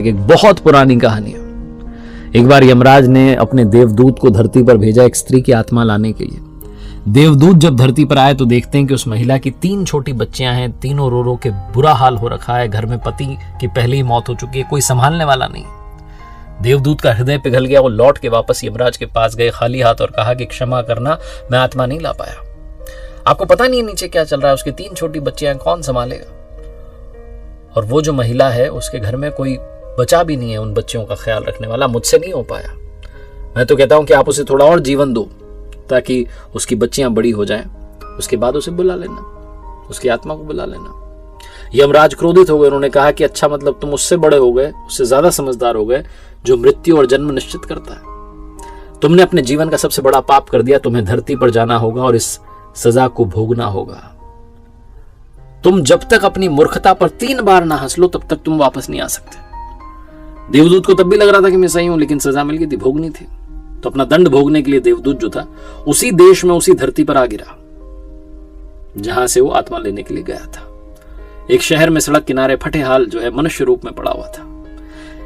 एक बहुत पुरानी कहानी है। एक बार यमराज ने अपने देवदूत को धरती पर भेजा एक स्त्री की आत्मा लाने के लिए। देवदूत जब धरती पर आए तो देखते हैं कि उस महिला की 3 छोटी बच्चियां हैं, तीनों रो रो के बुरा हाल हो रखा है। घर में पति की पहले ही मौत हो चुकी है, कोई संभालने वाला नहीं। देवदूत का हृदय पिघल गया। वो लौट के वापस यमराज के पास गए खाली हाथ और कहा कि क्षमा करना, मैं आत्मा नहीं ला पाया। आपको पता नहीं नीचे क्या चल रहा है, उसकी 3 छोटी बच्चियां, कौन संभालेगा? और वो जो महिला है उसके घर में कोई बचा भी नहीं है उन बच्चियों का ख्याल रखने वाला। मुझसे नहीं हो पाया। मैं तो कहता हूं कि आप उसे थोड़ा और जीवन दो ताकि उसकी बच्चियां बड़ी हो जाएं, उसके बाद उसे बुला लेना, उसकी आत्मा को बुला लेना। यमराज क्रोधित हो गए। उन्होंने कहा कि अच्छा, मतलब तुम उससे बड़े हो गए, उससे ज्यादा समझदार हो गए जो मृत्यु और जन्म निश्चित करता है। तुमने अपने जीवन का सबसे बड़ा पाप कर दिया। तुम्हें धरती पर जाना होगा और इस सजा को भोगना होगा। तुम जब तक अपनी मूर्खता पर 3 बार ना हंस लो तब तक तुम वापस नहीं आ सकते। देवदूत को तब भी लग रहा था कि मैं सही हूं, लेकिन सजा मिल गई थी, भोगनी थी। तो अपना दंड भोगने के लिए देवदूत जो था उसी देश में, उसी धरती पर आ गिरा जहां से वो आत्मा लेने के लिए गया था। एक शहर में सड़क किनारे फटे हाल जो है मनुष्य रूप में पड़ा हुआ था।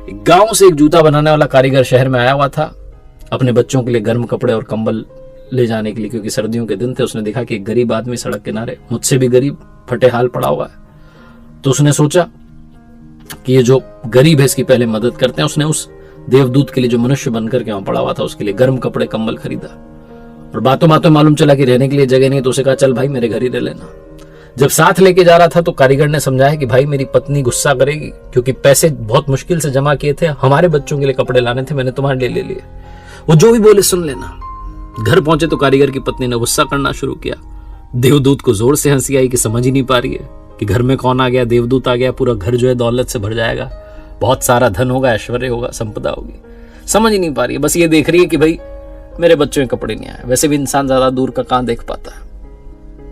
एक गांव से एक जूता बनाने वाला कारीगर शहर में आया हुआ था अपने बच्चों के लिए गर्म कपड़े और कंबल ले जाने के लिए, क्योंकि सर्दियों के दिन थे। उसने देखा कि एक गरीब आदमी सड़क किनारे, मुझसे भी गरीब, फटे हाल पड़ा हुआ है। तो उसने सोचा कि ये जो गरीब है इसकी पहले मदद करते हैं। उसने उस देवदूत के लिए जो मनुष्य बनकर के वहां पड़ा हुआ था उसके लिए गर्म कपड़े कंबल खरीदा। और बातों बातों मालूम चला कि रहने के लिए जगह नहीं, तो उसे कहा चल भाई मेरे घर ही रह लेना। जब साथ लेके जा रहा था तो कारीगर ने समझाया कि भाई मेरी पत्नी गुस्सा करेगी, क्योंकि पैसे बहुत मुश्किल से जमा किए थे, हमारे बच्चों के लिए कपड़े लाने थे, मैंने तुम्हारे लिए ले लिए। वो जो भी बोले सुन लेना। घर पहुंचे तो कारीगर की पत्नी ने गुस्सा करना शुरू किया। देवदूत को जोर से हंसी आई कि समझ ही नहीं पा रही है कि घर में कौन आ गया, देवदूत आ गया, पूरा घर जो है दौलत से भर जाएगा, बहुत सारा धन होगा, ऐश्वर्य होगा, संपदा होगी। समझ ही नहीं पा रही है, बस ये देख रही है कि भाई मेरे बच्चों के कपड़े नहीं आए। वैसे भी इंसान ज्यादा दूर का कहां देख पाता है।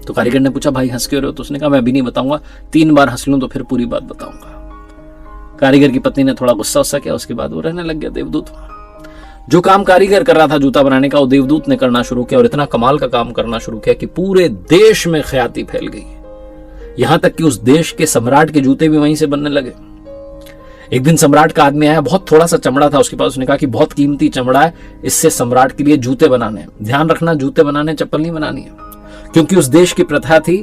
तो कारीगर ने पूछा भाई हंस क्यों रहे हो? तो उसने कहा मैं अभी नहीं बताऊंगा, 3 बार हंस लूं तो फिर पूरी बात बताऊंगा। कारीगर की पत्नी ने थोड़ा गुस्सा किया, उसके बाद वो रहने लग गया देवदूत। जो काम कारीगर कर रहा था जूता बनाने का, वो देवदूत ने करना शुरू किया और इतना कमाल का काम करना शुरू किया कि पूरे देश में ख्याति फैल गई। यहां तक कि उस देश के सम्राट के जूते भी वहीं से बनने लगे। एक दिन सम्राट का आदमी आया, बहुत थोड़ा सा चमड़ा था उसके पास। उसने कहा कि बहुत कीमती चमड़ा है, इससे सम्राट के लिए जूते बनाने हैं। ध्यान रखना, जूते बनाने, चप्पल नहीं बनानी है, क्योंकि उस देश की प्रथा थी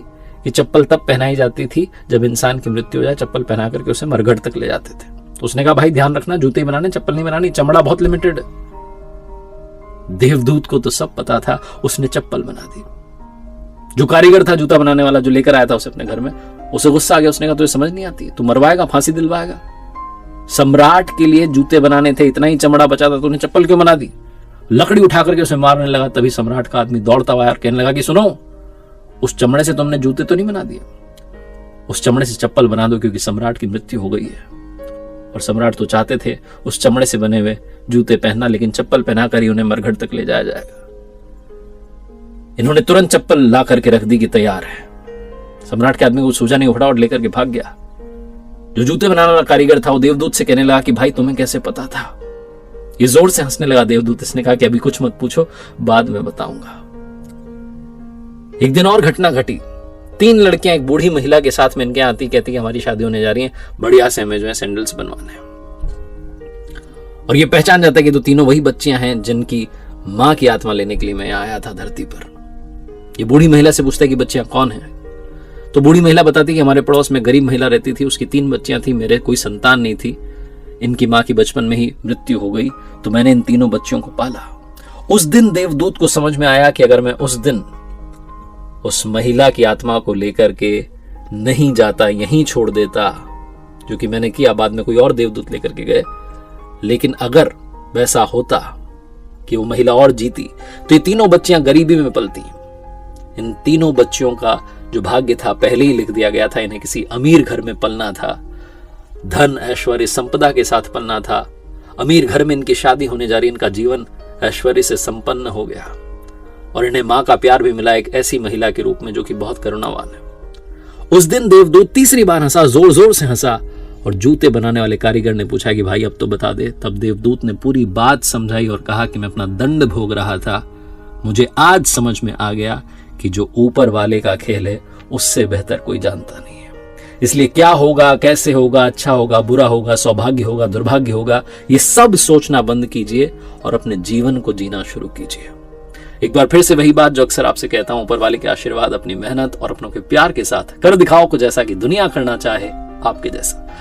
कि चप्पल तब पहनाई जाती थी जब इंसान की मृत्यु हो जाए, चप्पल पहना करके उसे मरघट तक ले जाते थे। तो उसने कहा भाई ध्यान रखना, जूते बनाने, चप्पल नहीं बनानी, चमड़ा बहुत लिमिटेड है। देवदूत को तो सब पता था, उसने चप्पल बना दी। जो कारीगर था जूता बनाने वाला, जो लेकर आया था उसे अपने घर में, उसे गुस्सा आ गया। उसने कहा तुझे समझ नहीं आती, तू मरवाएगा, फांसी दिलवाएगा। सम्राट के लिए जूते बनाने थे, इतना ही चमड़ा बचा था, तूने चप्पल क्यों बना दी? लकड़ी उठा करके उसे मारने लगा। तभी सम्राट का आदमी दौड़ता हुआ और कहने लगा कि सुनो, उस चमड़े से तुमने जूते तो नहीं बना दिए, उस चमड़े से चप्पल बना दो, क्योंकि सम्राट की मृत्यु हो गई है। और सम्राट तो चाहते थे उस चमड़े से बने हुए जूते पहनना, लेकिन चप्पल पहनाकर ही उन्हें मरघट तक ले जाया जाएगा। इन्होंने तुरंत चप्पल ला करके रख दी कि तैयार है। सम्राट के आदमी को सूझा नहीं, उठा और लेकर के भाग गया। जो जूते बनाने वाला कारीगर था वो देवदूत से कहने लगा कि भाई तुम्हें कैसे पता था? ये जोर से हंसने लगा देवदूत। इसने कहा कि अभी कुछ मत पूछो, बाद में बताऊंगा। एक दिन और घटना घटी। 3 लड़कियां एक बूढ़ी महिला के साथ में इनके आती, कहती कि हमारी शादी होने जा रही है, बढ़िया से हमें जो है सैंडल्स बनवाने हैं। और ये पहचान जाता है कि तो तीनों वही बच्चियां हैं जिनकी मां की आत्मा लेने के लिए मैं आया था धरती पर। ये बूढ़ी महिला से पूछता है कि बच्चियां कौन हैं? तो बूढ़ी महिला बताती कि हमारे पड़ोस में गरीब महिला रहती थी, उसकी 3 बच्चियां थी, मेरे कोई संतान नहीं थी, इनकी मां की बचपन में ही मृत्यु हो गई, तो मैंने इन तीनों बच्चियों को पाला। उस दिन देवदूत को समझ में आया कि अगर मैं उस दिन उस महिला की आत्मा को लेकर के नहीं जाता, यहीं छोड़ देता, जो कि मैंने किया, बाद में कोई और देवदूत लेकर के गए, लेकिन अगर वैसा होता कि वो महिला और जीती तो ये तीनों बच्चियां गरीबी में पलती। इन तीनों बच्चियों का जो भाग्य था पहले ही लिख दिया गया था, इन्हें किसी अमीर घर में पलना था, धन ऐश्वर्य संपदा के साथ पलना था। अमीर घर में इनकी शादी होने जा रही, इनका जीवन ऐश्वर्य से संपन्न हो गया और इन्हें मां का प्यार भी मिला, एक ऐसी महिला के रूप में जो कि बहुत करुणावान है। उस दिन देवदूत तीसरी बार हंसा, जोर जोर से हंसा, और जूते बनाने वाले कारीगर ने पूछा कि भाई अब तो बता दे। तब देवदूत ने पूरी बात समझाई और कहा कि मैं अपना दंड भोग रहा था, मुझे आज समझ में आ गया कि जो ऊपर वाले का खेल है उससे बेहतर कोई जानता नहीं है। इसलिए क्या होगा, कैसे होगा, अच्छा होगा, बुरा होगा, सौभाग्य होगा, दुर्भाग्य होगा, ये सब सोचना बंद कीजिए और अपने जीवन को जीना शुरू कीजिए। एक बार फिर से वही बात जो अक्सर आपसे कहता हूं, ऊपर वाले के आशीर्वाद, अपनी मेहनत और अपनों के प्यार के साथ कर दिखाओ कुछ ऐसा कि दुनिया करना चाहे आपके जैसा।